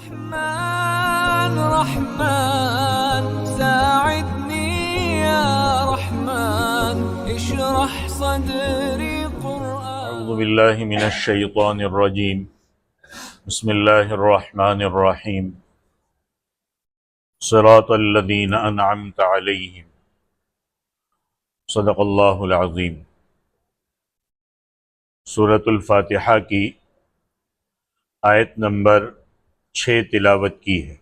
رحمن رحمن ساعدني يا رحمن اشرح صدري قرآن. اعوذ باللہ من الشیطان الرجیم. بسم اللہ الرحمن الرحیم. صراط الذین انعمت علیہم. صدق اللہ العظیم. سورۃ الفاتحہ کی آیت نمبر 6 تلاوت کی ہے.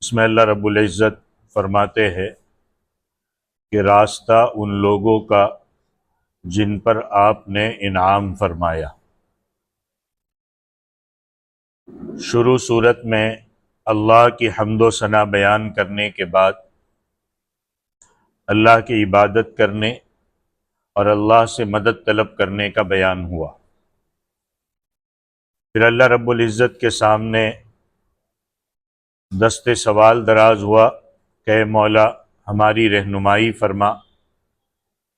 اس میں اللہ رب العزت فرماتے ہیں کہ راستہ ان لوگوں کا جن پر آپ نے انعام فرمایا. شروع صورت میں اللہ کی حمد و ثنا بیان کرنے کے بعد اللہ کی عبادت کرنے اور اللہ سے مدد طلب کرنے کا بیان ہوا. پھر اللہ رب العزت کے سامنے دست سوال دراز ہوا کہ اے مولا ہماری رہنمائی فرما،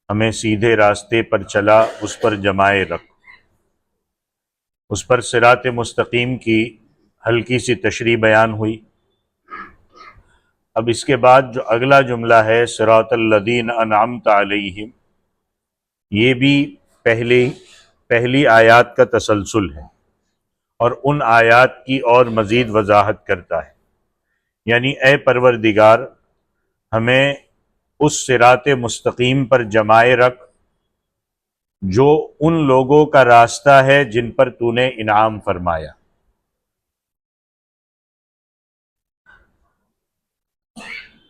ہمیں سیدھے راستے پر چلا اس پر جمائے رکھ. اس پر صراط مستقیم کی ہلکی سی تشریح بیان ہوئی. اب اس کے بعد جو اگلا جملہ ہے صراط الذین انعمت علیہم، یہ بھی پہلی آیات کا تسلسل ہے اور ان آیات کی اور مزید وضاحت کرتا ہے. یعنی اے پروردگار ہمیں اس صراط مستقیم پر جمائے رکھ جو ان لوگوں کا راستہ ہے جن پر تو نے انعام فرمایا.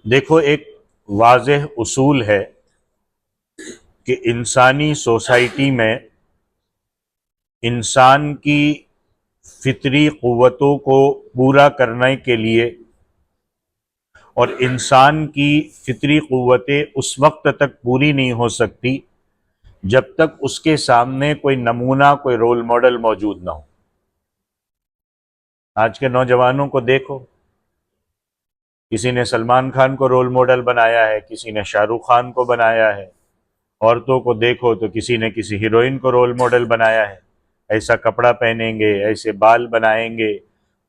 دیکھو ایک واضح اصول ہے کہ انسانی سوسائٹی میں انسان کی فطری قوتوں کو پورا کرنے کے لیے، اور انسان کی فطری قوتیں اس وقت تک پوری نہیں ہو سکتی جب تک اس کے سامنے کوئی نمونہ، کوئی رول ماڈل موجود نہ ہو. آج کے نوجوانوں کو دیکھو، کسی نے سلمان خان کو رول ماڈل بنایا ہے، کسی نے شاہ رخ خان کو بنایا ہے. عورتوں کو دیکھو تو کسی نے کسی ہیروئن کو رول ماڈل بنایا ہے، ایسا کپڑا پہنیں گے، ایسے بال بنائیں گے،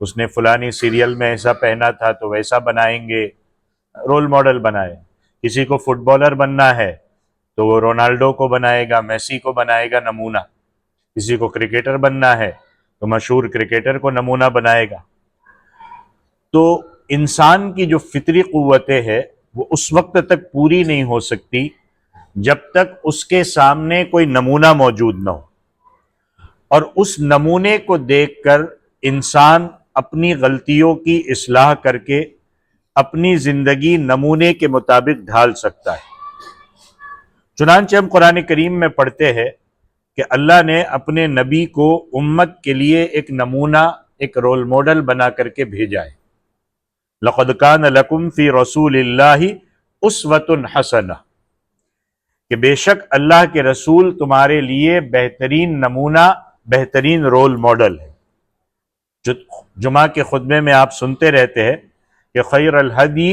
اس نے فلانی سیریل میں ایسا پہنا تھا تو ویسا بنائیں گے، رول ماڈل بنائے. کسی کو فٹ بالر بننا ہے تو وہ رونالڈو کو بنائے گا، میسی کو بنائے گا نمونہ. کسی کو کرکٹر بننا ہے تو مشہور کرکٹر کو نمونہ بنائے گا. تو انسان کی جو فطری قوتیں ہیں وہ اس وقت تک پوری نہیں ہو سکتی جب تک اس کے سامنے کوئی نمونہ موجود نہ ہو، اور اس نمونے کو دیکھ کر انسان اپنی غلطیوں کی اصلاح کر کے اپنی زندگی نمونے کے مطابق ڈھال سکتا ہے. چنانچہ ہم قرآن کریم میں پڑھتے ہیں کہ اللہ نے اپنے نبی کو امت کے لیے ایک نمونہ، ایک رول ماڈل بنا کر کے بھیجا ہے. لَقَدْ كَانَ لَكُمْ فِي رَسُولِ اللَّهِ أُسْوَةٌ حَسَنَةٌ، کہ بے شک اللہ کے رسول تمہارے لیے بہترین نمونہ، بہترین رول ماڈل ہے. جو جمعہ کے خطبے میں آپ سنتے رہتے ہیں کہ خیر الہدی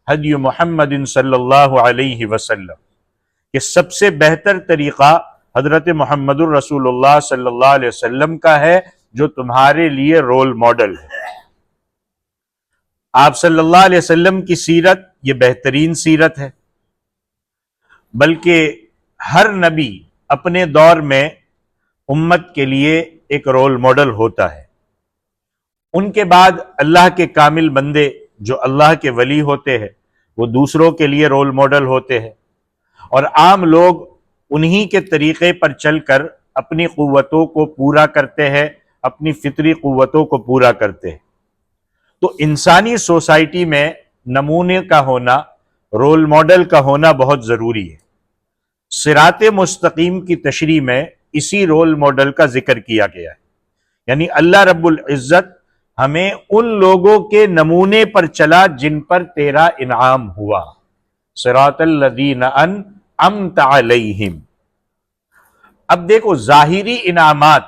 ہدی محمد صلی اللہ علیہ وسلم، کہ سب سے بہتر طریقہ حضرت محمد الرسول اللہ صلی اللہ علیہ وسلم کا ہے جو تمہارے لیے رول ماڈل ہے. آپ صلی اللہ علیہ وسلم کی سیرت یہ بہترین سیرت ہے، بلکہ ہر نبی اپنے دور میں امت کے لیے ایک رول ماڈل ہوتا ہے. ان کے بعد اللہ کے کامل بندے جو اللہ کے ولی ہوتے ہیں وہ دوسروں کے لیے رول ماڈل ہوتے ہیں، اور عام لوگ انہی کے طریقے پر چل کر اپنی قوتوں کو پورا کرتے ہیں، اپنی فطری قوتوں کو پورا کرتے ہیں. تو انسانی سوسائٹی میں نمونے کا ہونا، رول ماڈل کا ہونا بہت ضروری ہے. صراط مستقیم کی تشریح میں اسی رول ماڈل کا ذکر کیا گیا ہے. یعنی اللہ رب العزت ہمیں ان لوگوں کے نمونے پر چلا جن پر تیرا انعام ہوا. صراط الذین انعمت علیہم. اب دیکھو ظاہری انعامات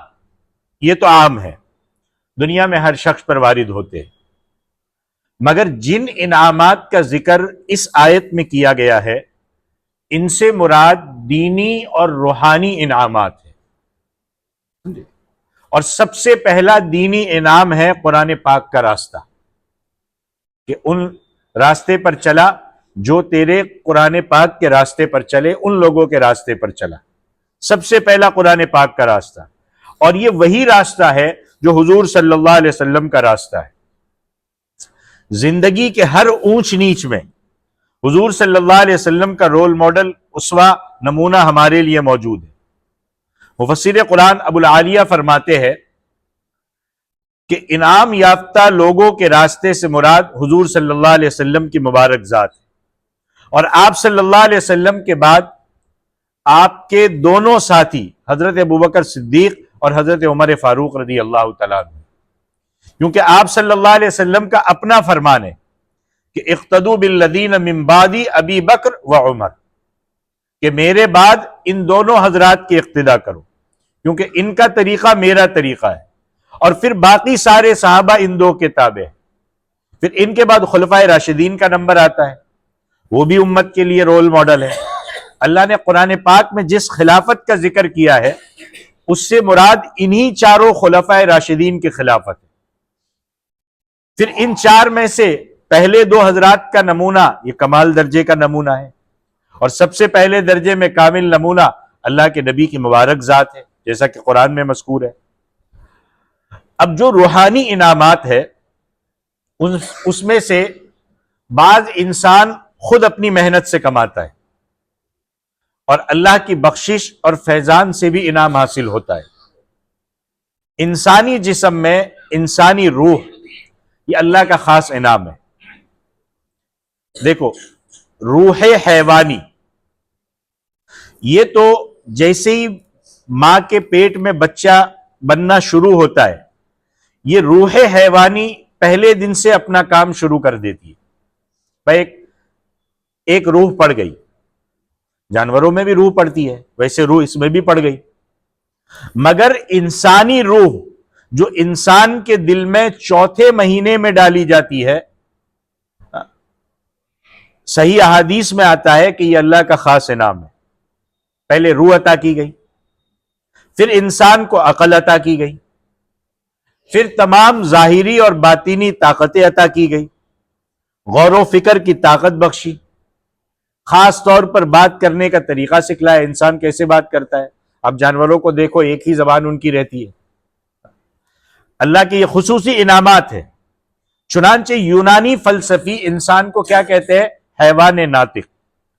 یہ تو عام ہے، دنیا میں ہر شخص پر وارد ہوتے ہیں، مگر جن انعامات کا ذکر اس آیت میں کیا گیا ہے ان سے مراد دینی اور روحانی انعامات ہیں. اور سب سے پہلا دینی انعام ہے قرآن پاک کا راستہ، کہ ان راستے پر چلا جو تیرے قرآن پاک کے راستے پر چلے، ان لوگوں کے راستے پر چلا۔ سب سے پہلا قرآن پاک کا راستہ، اور یہ وہی راستہ ہے جو حضور صلی اللہ علیہ وسلم کا راستہ ہے۔ زندگی کے ہر اونچ نیچ میں حضور صلی اللہ علیہ وسلم کا رول ماڈل، اسوہ، نمونہ ہمارے لیے موجود ہے۔ مفسر قرآن ابو العالیہ فرماتے ہیں کہ انعام یافتہ لوگوں کے راستے سے مراد حضور صلی اللہ علیہ وسلم کی مبارک ذات ہے، اور آپ صلی اللہ علیہ وسلم کے بعد آپ کے دونوں ساتھی حضرت ابوبکر صدیق اور حضرت عمر فاروق رضی اللہ تعالیٰ عنہ، کیونکہ آپ صلی اللہ علیہ وسلم کا اپنا فرمان ہے کہ اقتدوا بالذین من بعدی ابی بکر و عمر، کہ میرے بعد ان دونوں حضرات کی اقتداء کرو، کیونکہ ان کا طریقہ میرا طریقہ ہے، اور پھر باقی سارے صحابہ ان دو کے تابع ہیں۔ پھر ان کے بعد خلفائے راشدین کا نمبر آتا ہے، وہ بھی امت کے لیے رول ماڈل ہے۔ اللہ نے قرآن پاک میں جس خلافت کا ذکر کیا ہے اس سے مراد انہی چاروں خلفائے راشدین کی خلافت ہے۔ پھر ان چار میں سے پہلے دو حضرات کا نمونہ یہ کمال درجے کا نمونہ ہے، اور سب سے پہلے درجے میں کامل نمونہ اللہ کے نبی کی مبارک ذات ہے، جیسا کہ قرآن میں مذکور ہے۔ اب جو روحانی انعامات ہے اس میں سے بعض انسان خود اپنی محنت سے کماتا ہے، اور اللہ کی بخشش اور فیضان سے بھی انعام حاصل ہوتا ہے۔ انسانی جسم میں انسانی روح یہ اللہ کا خاص انعام ہے۔ دیکھو، روح حیوانی یہ تو جیسے ہی ماں کے پیٹ میں بچہ بننا شروع ہوتا ہے، یہ روح حیوانی پہلے دن سے اپنا کام شروع کر دیتی ہے۔ بھائی ایک روح پڑ گئی، جانوروں میں بھی روح پڑتی ہے، ویسے روح اس میں بھی پڑ گئی، مگر انسانی روح جو انسان کے دل میں چوتھے مہینے میں ڈالی جاتی ہے، صحیح احادیث میں آتا ہے کہ یہ اللہ کا خاص انعام ہے۔ پہلے روح عطا کی گئی، پھر انسان کو عقل عطا کی گئی، پھر تمام ظاہری اور باطینی طاقتیں عطا کی گئی، غور و فکر کی طاقت بخشی، خاص طور پر بات کرنے کا طریقہ سکھلایا، انسان کیسے بات کرتا ہے۔ اب جانوروں کو دیکھو، ایک ہی زبان ان کی رہتی ہے۔ اللہ کے یہ خصوصی انعامات ہیں۔ چنانچہ یونانی فلسفی انسان کو کیا کہتے ہیں؟ حیوان ناطق،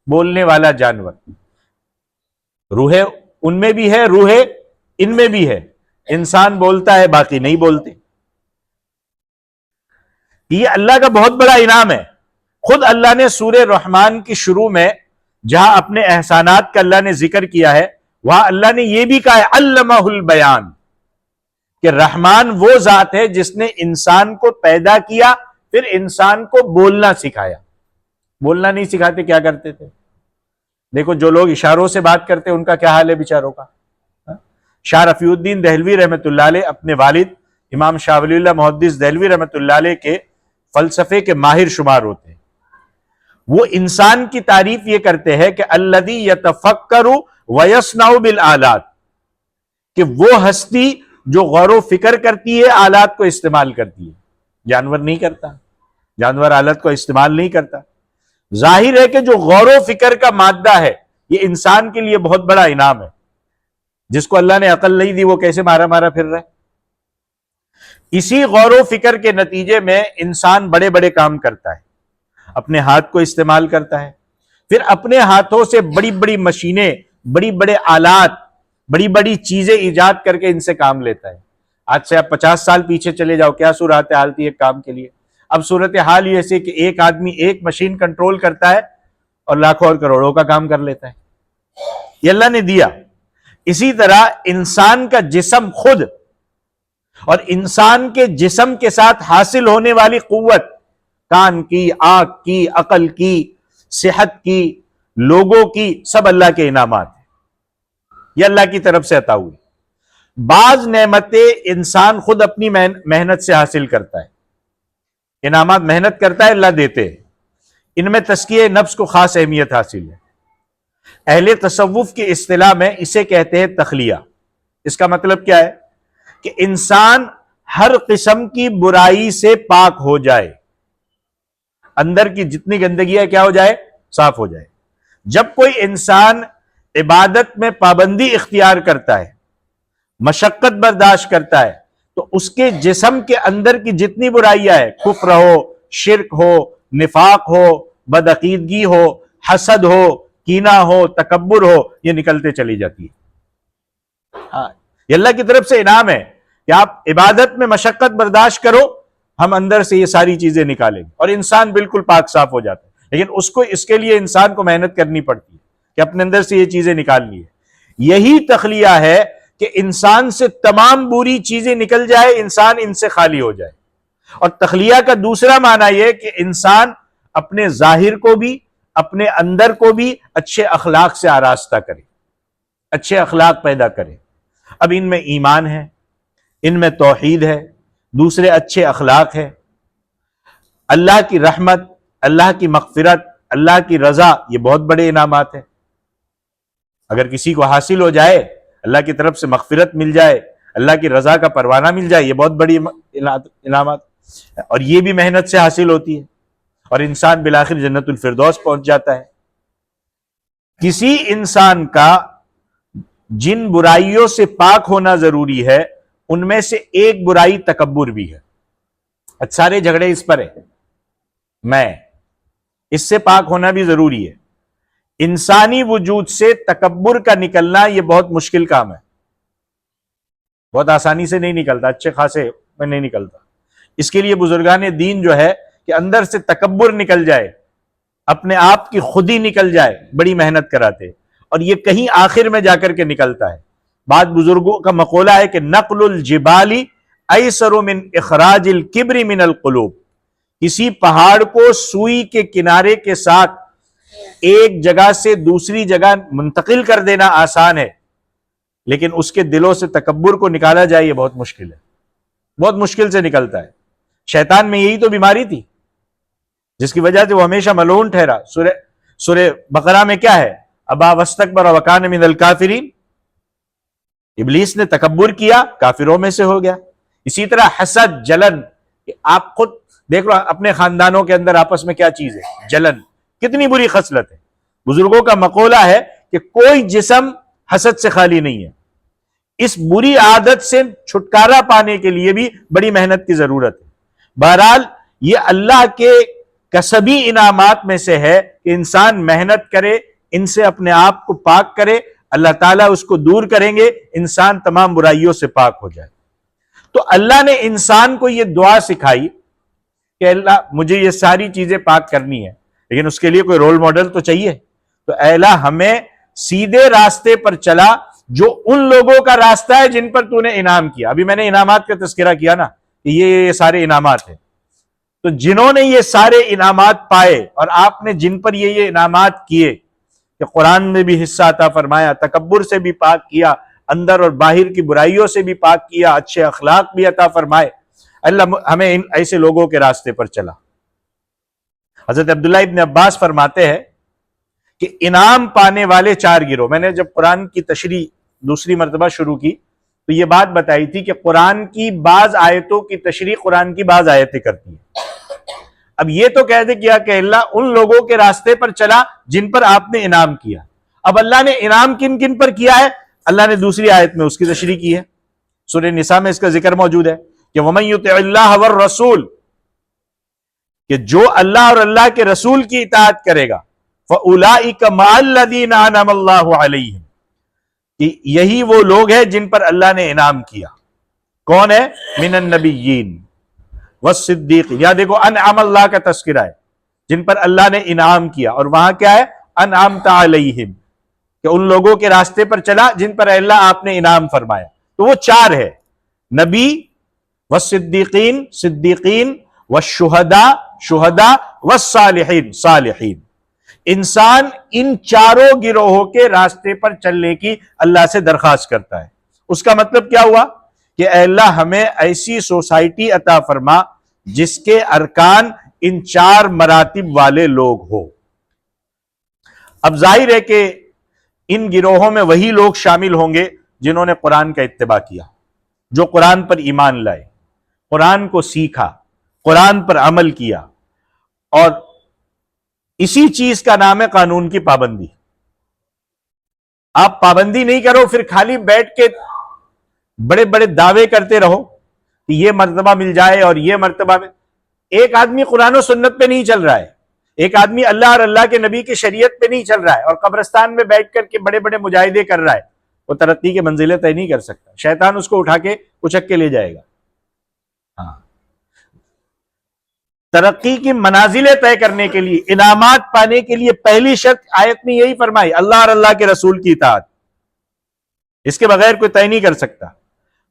بولنے والا جانور۔ روح ان میں بھی ہے، روح ان میں بھی ہے۔ انسان بولتا ہے، باقی نہیں بولتے۔ یہ اللہ کا بہت بڑا انعام ہے۔ خود اللہ نے سورہ رحمان کی شروع میں جہاں اپنے احسانات کا اللہ نے ذکر کیا ہے، وہاں اللہ نے یہ بھی کہا ہے علمہ البیان، کہ رحمان وہ ذات ہے جس نے انسان کو پیدا کیا، پھر انسان کو بولنا سکھایا۔ بولنا نہیں سکھاتے کیا کرتے تھے؟ دیکھو، جو لوگ اشاروں سے بات کرتے ان کا کیا حال ہے بیچاروں کا۔ شاہ رفیع الدین دہلوی رحمۃ اللہ علیہ اپنے والد امام شاہ ولی اللہ محدث دہلوی رحمۃ اللہ علیہ کے فلسفے کے ماہر شمار ہوتے ہیں۔ وہ انسان کی تعریف یہ کرتے ہیں کہ الذی یتفکر ویصنع بالآلات، کہ وہ ہستی جو غور و فکر کرتی ہے، آلات کو استعمال کرتی ہے۔ جانور نہیں کرتا، جانور آلات کو استعمال نہیں کرتا۔ ظاہر ہے کہ جو غور و فکر کا مادہ ہے یہ انسان کے لیے بہت بڑا انعام ہے۔ جس کو اللہ نے عقل نہیں دی وہ کیسے مارا مارا پھر رہا ہے۔ اسی غور و فکر کے نتیجے میں انسان بڑے بڑے کام کرتا ہے، اپنے ہاتھ کو استعمال کرتا ہے، پھر اپنے ہاتھوں سے بڑی بڑی مشینیں، بڑی بڑے آلات، بڑی بڑی چیزیں ایجاد کر کے ان سے کام لیتا ہے۔ آج سے آپ 50 سال پیچھے چلے جاؤ، کیا صورتحال تھی ایک کام کے لیے؟ اب صورتحال یہ ایسے کہ ایک آدمی ایک مشین کنٹرول کرتا ہے اور لاکھوں اور کروڑوں کا کام کر لیتا ہے۔ یہ اللہ نے دیا۔ اسی طرح انسان کا جسم خود اور انسان کے جسم کے ساتھ حاصل ہونے والی قوت، کان کی، آنکھ کی، عقل کی، صحت کی، لوگوں کی، سب اللہ کے انعامات ہیں۔ یہ اللہ کی طرف سے عطا ہوئی۔ بعض نعمتیں انسان خود اپنی محنت سے حاصل کرتا ہے۔ انعامات محنت کرتا ہے، اللہ دیتے ہیں۔ ان میں تزکیہ نفس کو خاص اہمیت حاصل ہے۔ اہل تصوف کی اصطلاح میں اسے کہتے ہیں تخلیہ۔ اس کا مطلب کیا ہے؟ کہ انسان ہر قسم کی برائی سے پاک ہو جائے، اندر کی جتنی گندگی ہے کیا ہو جائے؟ صاف ہو جائے۔ جب کوئی انسان عبادت میں پابندی اختیار کرتا ہے، مشقت برداشت کرتا ہے، تو اس کے جسم کے اندر کی جتنی برائیاں ہیں، کفر ہو، شرک ہو، نفاق ہو، بدعقیدگی ہو، حسد ہو، کینہ ہو، تکبر ہو، یہ نکلتے چلی جاتی ہے۔ ہاں، یہ اللہ کی طرف سے انعام ہے کہ آپ عبادت میں مشقت برداشت کرو، ہم اندر سے یہ ساری چیزیں نکالیں گے اور انسان بالکل پاک صاف ہو جاتا ہے۔ لیکن اس کے لیے انسان کو محنت کرنی پڑتی ہے کہ اپنے اندر سے یہ چیزیں نکالنی ہے۔ یہی تخلیہ ہے کہ انسان سے تمام بری چیزیں نکل جائے، انسان ان سے خالی ہو جائے۔ اور تخلیہ کا دوسرا معنی یہ کہ انسان اپنے ظاہر کو بھی، اپنے اندر کو بھی اچھے اخلاق سے آراستہ کرے، اچھے اخلاق پیدا کرے۔ اب ان میں ایمان ہے، ان میں توحید ہے، دوسرے اچھے اخلاق ہے، اللہ کی رحمت، اللہ کی مغفرت، اللہ کی رضا، یہ بہت بڑے انعامات ہیں۔ اگر کسی کو حاصل ہو جائے، اللہ کی طرف سے مغفرت مل جائے، اللہ کی رضا کا پروانہ مل جائے، یہ بہت بڑی انعامات، اور یہ بھی محنت سے حاصل ہوتی ہے، اور انسان بالآخر جنت الفردوس پہنچ جاتا ہے۔ کسی انسان کا جن برائیوں سے پاک ہونا ضروری ہے، ان میں سے ایک برائی تکبر بھی ہے۔ سارے جھگڑے اس پر ہیں، میں اس سے پاک ہونا بھی ضروری ہے۔ انسانی وجود سے تکبر کا نکلنا یہ بہت مشکل کام ہے، بہت آسانی سے نہیں نکلتا، اچھے خاصے میں نہیں نکلتا۔ اس کے لیے بزرگان دین جو ہے کہ اندر سے تکبر نکل جائے، اپنے آپ کی خودی نکل جائے، بڑی محنت کراتے، اور یہ کہیں آخر میں جا کر کے نکلتا ہے۔ بعض بزرگوں کا مقولہ ہے کہ نقل الجبال ایسر من اخراج الکبر من القلوب، کسی پہاڑ کو سوئی کے کنارے کے ساتھ ایک جگہ سے دوسری جگہ منتقل کر دینا آسان ہے، لیکن اس کے دلوں سے تکبر کو نکالا جائے یہ بہت مشکل ہے، بہت مشکل سے نکلتا ہے۔ شیطان میں یہی تو بیماری تھی جس کی وجہ سے وہ ہمیشہ ملعون ٹھہرا۔ سورہ بقرہ میں کیا ہے؟ ابا واستکبر وکان من الکافرین، ابلیس نے تکبر کیا، کافروں میں سے ہو گیا۔ اسی طرح حسد، جلن، آپ خود دیکھ لو اپنے خاندانوں کے اندر آپس میں کیا چیز ہے؟ جلن، کتنی بری خصلت ہے۔ بزرگوں کا مقولہ ہے کہ کوئی جسم حسد سے خالی نہیں ہے۔ اس بری عادت سے چھٹکارا پانے کے لیے بھی بڑی محنت کی ضرورت ہے۔ بہرحال یہ اللہ کے کسبی انعامات میں سے ہے کہ انسان محنت کرے، ان سے اپنے آپ کو پاک کرے، اللہ تعالیٰ اس کو دور کریں گے، انسان تمام برائیوں سے پاک ہو جائے۔ تو اللہ نے انسان کو یہ دعا سکھائی کہ اللہ مجھے یہ ساری چیزیں پاک کرنی ہے، لیکن اس کے لیے کوئی رول ماڈل تو چاہیے۔ تو اے اللہ ہمیں سیدھے راستے پر چلا جو ان لوگوں کا راستہ ہے جن پر تو نے انعام کیا۔ ابھی میں نے انعامات کا تذکرہ کیا نا کہ یہ سارے انعامات ہیں، تو جنہوں نے یہ سارے انعامات پائے اور آپ نے جن پر یہ انعامات کیے کہ قرآن میں بھی حصہ عطا فرمایا، تکبر سے بھی پاک کیا، اندر اور باہر کی برائیوں سے بھی پاک کیا، اچھے اخلاق بھی عطا فرمائے، اللہ ہمیں ان ایسے لوگوں کے راستے پر چلا۔ حضرت عبداللہ ابن عباس فرماتے ہیں کہ انعام پانے والے چار گروہ، میں نے جب قرآن کی تشریح دوسری مرتبہ شروع کی تو یہ بات بتائی تھی کہ قرآن کی بعض آیتوں کی تشریح قرآن کی بعض آیتیں کرتی ہیں۔ اب یہ تو کہہ دے کیا کہ اللہ ان لوگوں کے راستے پر چلا جن پر آپ نے انعام کیا۔ اب اللہ نے انعام کن کن پر کیا ہے، اللہ نے دوسری آیت میں اس کی تشریح کی ہے۔ سورہ نساء میں اس کا ذکر موجود ہے کہ وَمَن يُطِعِ اللَّهَ وَالرَّسُولَ، کہ جو اللہ اور اللہ کے رسول کی اطاعت کرے گا، فَأُولَئِكَ مَعَ الَّذِينَ أَنْعَمَ اللَّهُ عَلَيْهِمْ، کہ یہی وہ لوگ ہیں جن پر اللہ نے انعام کیا۔ کون ہے؟ من النبیین والصدیقین، یا دیکھو انعم اللہ کا تذکرہ ہے، جن پر اللہ نے انعام کیا، اور وہاں کیا ہے؟ انعمت علیہم، کہ ان لوگوں کے راستے پر چلا جن پر اللہ آپ نے انعام فرمایا۔ تو وہ چار ہے، نبی، والصدیقین صدیقین، والشہداء شہداء، والصالحین صالحین۔ انسان ان چاروں گروہوں کے راستے پر چلنے کی اللہ سے درخواست کرتا ہے۔ اس کا مطلب کیا ہوا کہ اے اللہ ہمیں ایسی سوسائٹی عطا فرما جس کے ارکان ان چار مراتب والے لوگ ہو۔ اب ظاہر ہے کہ ان گروہوں میں وہی لوگ شامل ہوں گے جنہوں نے قرآن کا اتباع کیا، جو قرآن پر ایمان لائے، قرآن کو سیکھا، قرآن پر عمل کیا، اور اسی چیز کا نام ہے قانون کی پابندی۔ آپ پابندی نہیں کرو، پھر خالی بیٹھ کے بڑے بڑے دعوے کرتے رہو کہ یہ مرتبہ مل جائے اور یہ مرتبہ میں۔ ایک آدمی قرآن و سنت پہ نہیں چل رہا ہے، ایک آدمی اللہ اور اللہ کے نبی کی شریعت پہ نہیں چل رہا ہے اور قبرستان میں بیٹھ کر کے بڑے بڑے مجاہدے کر رہا ہے، وہ ترقی کے منزلیں طے نہیں کر سکتا، شیطان اس کو اٹھا کے اچک کے لے جائے گا۔ ہاں، ترقی کی منازلیں طے کرنے کے لیے، انعامات پانے کے لیے پہلی شرط آیت میں یہی فرمائی، اللہ اور اللہ کے رسول کی اطاعت۔ اس کے بغیر کوئی طے نہیں کر سکتا۔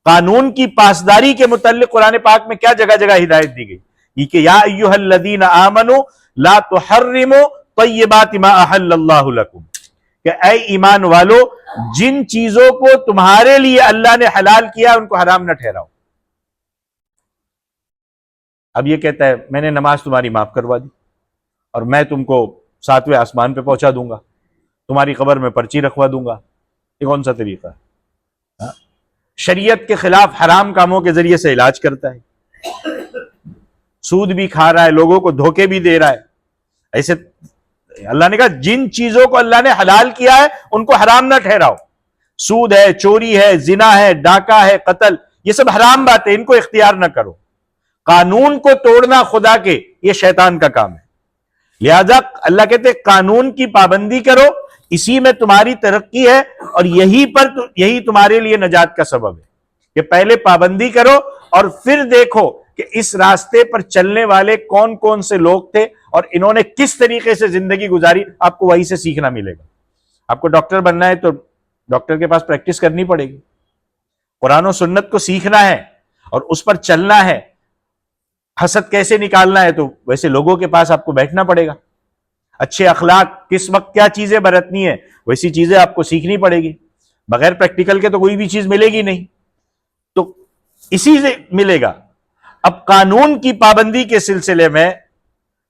قانون کی پاسداری کے متعلق قرآن پاک میں کیا جگہ جگہ ہدایت دی گئی، یہ کہ یا ایھا الذین آمنوا لا تحرموا طیبات ما احل اللہ لکم، کہ اے ایمان والو جن چیزوں کو تمہارے لیے اللہ نے حلال کیا ان کو حرام نہ ٹھہراؤ۔ اب یہ کہتا ہے میں نے نماز تمہاری معاف کروا دی اور میں تم کو 7ویں آسمان پہ پہنچا دوں گا، تمہاری قبر میں پرچی رکھوا دوں گا، یہ کون سا طریقہ ہے؟ شریعت کے خلاف حرام کاموں کے ذریعے سے علاج کرتا ہے، سود بھی کھا رہا ہے، لوگوں کو دھوکے بھی دے رہا ہے۔ ایسے اللہ نے کہا جن چیزوں کو اللہ نے حلال کیا ہے ان کو حرام نہ ٹھہراؤ۔ سود ہے، چوری ہے، زنا ہے، ڈاکہ ہے، قتل، یہ سب حرام باتیں، ان کو اختیار نہ کرو۔ قانون کو توڑنا خدا کے یہ شیطان کا کام ہے، لہذا اللہ کہتے قانون کی پابندی کرو، اسی میں تمہاری ترقی ہے اور یہی تمہارے لیے نجات کا سبب ہے کہ پہلے پابندی کرو اور پھر دیکھو کہ اس راستے پر چلنے والے کون کون سے لوگ تھے اور انہوں نے کس طریقے سے زندگی گزاری۔ آپ کو وہی سے سیکھنا ملے گا۔ آپ کو ڈاکٹر بننا ہے تو ڈاکٹر کے پاس پریکٹس کرنی پڑے گی، قرآن و سنت کو سیکھنا ہے اور اس پر چلنا ہے۔ حسد کیسے نکالنا ہے تو ویسے لوگوں کے پاس آپ کو بیٹھنا پڑے گا۔ اچھے اخلاق کس وقت کیا چیزیں برتنی ہے ویسی چیزیں آپ کو سیکھنی پڑے گی۔ بغیر پریکٹیکل کے تو کوئی بھی چیز ملے گی نہیں، تو اسی سے ملے گا۔ اب قانون کی پابندی کے سلسلے میں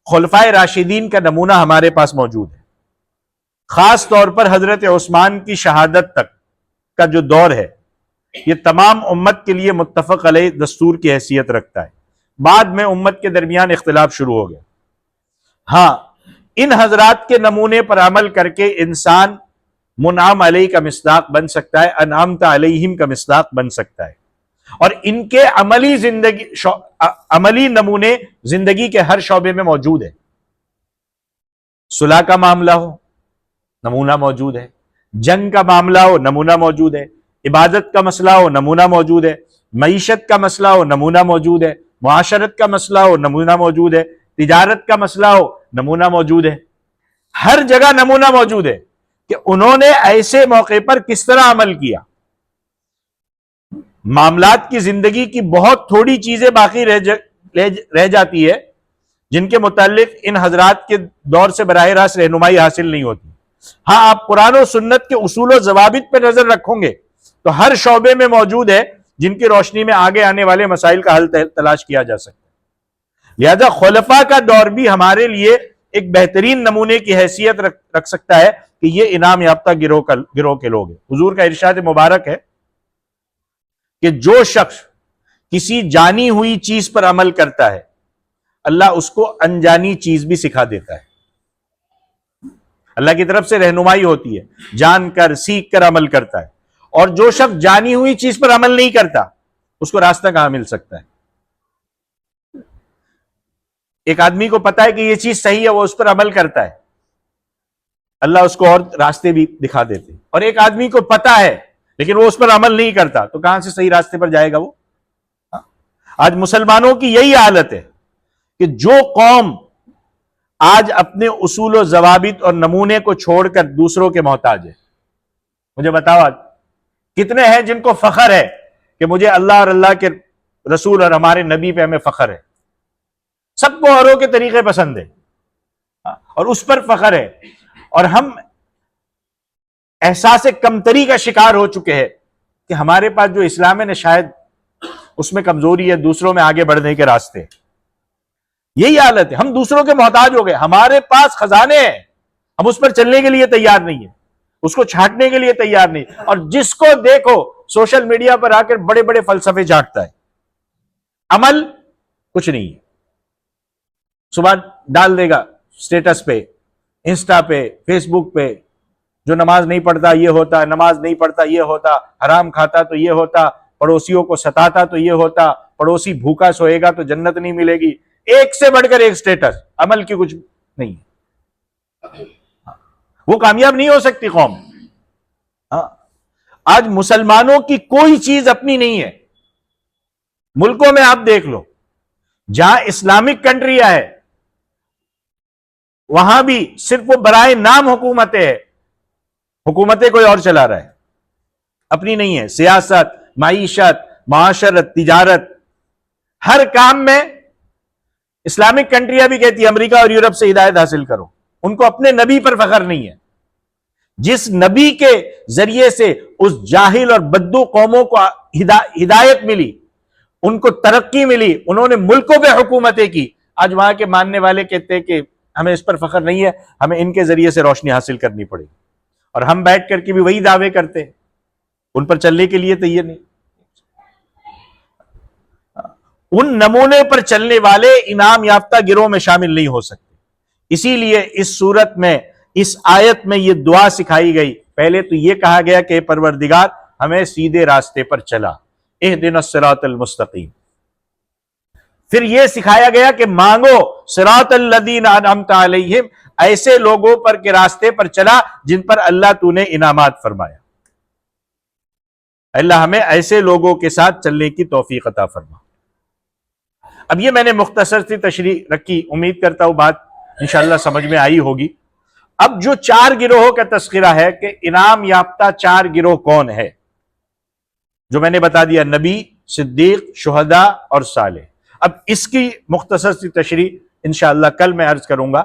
خلفائے راشدین کا نمونہ ہمارے پاس موجود ہے، خاص طور پر حضرت عثمان کی شہادت تک کا جو دور ہے یہ تمام امت کے لیے متفق علیہ دستور کی حیثیت رکھتا ہے۔ بعد میں امت کے درمیان اختلاف شروع ہو گیا۔ ہاں، ان حضرات کے نمونے پر عمل کر کے انسان منعم علیہ کا مصداق بن سکتا ہے، انعمت علیہم کا مصداق بن سکتا ہے، اور ان کے عملی نمونے زندگی کے ہر شعبے میں موجود ہے۔ صلح کا معاملہ ہو نمونہ موجود ہے، جنگ کا معاملہ ہو نمونہ موجود ہے، عبادت کا مسئلہ ہو نمونہ موجود ہے، معیشت کا مسئلہ ہو نمونہ موجود ہے، معاشرت کا مسئلہ ہو نمونہ موجود ہے، تجارت کا مسئلہ ہو نمونہ موجود ہے۔ ہر جگہ نمونہ موجود ہے کہ انہوں نے ایسے موقع پر کس طرح عمل کیا۔ معاملات کی زندگی کی بہت تھوڑی چیزیں باقی رہ جاتی ہے جن کے متعلق ان حضرات کے دور سے براہ راست رہنمائی حاصل نہیں ہوتی۔ ہاں، آپ قرآن و سنت کے اصول و ضوابط پہ نظر رکھو گے تو ہر شعبے میں موجود ہے جن کی روشنی میں آگے آنے والے مسائل کا حل تلاش کیا جا سکتا ہے۔ لہذا خلفاء کا دور بھی ہمارے لیے ایک بہترین نمونے کی حیثیت رکھ سکتا ہے کہ یہ انعام یافتہ گروہ کے لوگ ہیں۔ حضور کا ارشاد مبارک ہے کہ جو شخص کسی جانی ہوئی چیز پر عمل کرتا ہے اللہ اس کو انجانی چیز بھی سکھا دیتا ہے۔ اللہ کی طرف سے رہنمائی ہوتی ہے، جان کر سیکھ کر عمل کرتا ہے، اور جو شخص جانی ہوئی چیز پر عمل نہیں کرتا اس کو راستہ کہاں مل سکتا ہے؟ ایک آدمی کو پتا ہے کہ یہ چیز صحیح ہے، وہ اس پر عمل کرتا ہے، اللہ اس کو اور راستے بھی دکھا دیتے، اور ایک آدمی کو پتا ہے لیکن وہ اس پر عمل نہیں کرتا تو کہاں سے صحیح راستے پر جائے گا وہ؟ آج مسلمانوں کی یہی حالت ہے کہ جو قوم آج اپنے اصول و ضوابط اور نمونے کو چھوڑ کر دوسروں کے محتاج ہے، مجھے بتاؤ آج کتنے ہیں جن کو فخر ہے کہ مجھے اللہ اور اللہ کے رسول اور ہمارے نبی پہ ہمیں فخر ہے؟ سب کو اوروں کے طریقے پسند ہے اور اس پر فخر ہے، اور ہم احساس کمتری کا شکار ہو چکے ہیں کہ ہمارے پاس جو اسلام ہے شاید اس میں کمزوری ہے، دوسروں میں آگے بڑھنے کے راستے۔ یہی حالت ہے، ہم دوسروں کے محتاج ہو گئے، ہمارے پاس خزانے ہیں، ہم اس پر چلنے کے لیے تیار نہیں ہیں، اس کو چھانٹنے کے لیے تیار نہیں، اور جس کو دیکھو سوشل میڈیا پر آ کر بڑے بڑے فلسفے جھاڑتا ہے، عمل کچھ نہیں ہے. صبح ڈال دے گا اسٹیٹس پہ، انسٹا پہ، فیس بک پہ، جو نماز نہیں پڑھتا یہ ہوتا، نماز نہیں پڑھتا یہ ہوتا، حرام کھاتا تو یہ ہوتا، پڑوسیوں کو ستاتا تو یہ ہوتا، پڑوسی بھوکا سوئے گا تو جنت نہیں ملے گی. ایک سے بڑھ کر ایک سٹیٹس، عمل کی کچھ نہیں ہے. وہ کامیاب نہیں ہو سکتی قوم. آج مسلمانوں کی کوئی چیز اپنی نہیں ہے. ملکوں میں آپ دیکھ لو جہاں اسلامک کنٹریاں ہے وہاں بھی صرف وہ برائے نام حکومتیں ہیں، حکومتیں کوئی اور چلا رہا ہے، اپنی نہیں ہے. سیاست، معیشت، معاشرت، تجارت، ہر کام میں اسلامک کنٹریاں بھی کہتی ہے امریکہ اور یورپ سے ہدایت حاصل کرو. ان کو اپنے نبی پر فخر نہیں ہے. جس نبی کے ذریعے سے اس جاہل اور بدو قوموں کو ہدایت ملی، ان کو ترقی ملی، انہوں نے ملکوں پہ حکومتیں کی، آج وہاں کے ماننے والے کہتے ہیں کہ ہمیں اس پر فخر نہیں ہے، ہمیں ان کے ذریعے سے روشنی حاصل کرنی پڑے گی. اور ہم بیٹھ کر کے بھی وہی دعوے کرتے ہیں، ان پر چلنے کے لیے تیار نہیں. ان نمونے پر چلنے والے انعام یافتہ گروہ میں شامل نہیں ہو سکتے. اسی لیے اس صورت میں، اس آیت میں یہ دعا سکھائی گئی. پہلے تو یہ کہا گیا کہ پروردگار ہمیں سیدھے راستے پر چلا، اہدنا الصراط المستقیم. پھر یہ سکھایا گیا کہ مانگو صراط الذین انعمت علیہم، ایسے لوگوں پر کے راستے پر چلا جن پر اللہ تو نے انعامات فرمایا. اللہ ہمیں ایسے لوگوں کے ساتھ چلنے کی توفیق عطا فرما. اب یہ میں نے مختصر سی تشریح رکھی، امید کرتا ہوں بات انشاءاللہ سمجھ میں آئی ہوگی. اب جو 4 گروہوں کا تذکرہ ہے کہ انعام یافتہ 4 گروہ کون ہے، جو میں نے بتا دیا، نبی، صدیق، شہداء اور صالح. اب اس کی مختصر سی تشریح انشاءاللہ کل میں عرض کروں گا.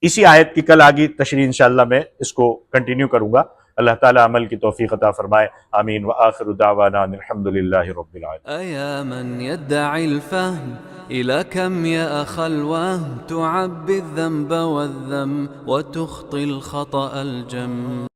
اسی آیت کی کل آگے تشریح انشاءاللہ میں اس کو کنٹینیو کروں گا. اللہ تعالیٰ عمل کی توفیق عطا فرمائے. آمین. وآخر دعوانا الحمدللہ رب العالمین. أيا من يدعي الفهم إلى كم يا أخ الوهم تعبي الذنب والذم وتخطي الخطأ الجم.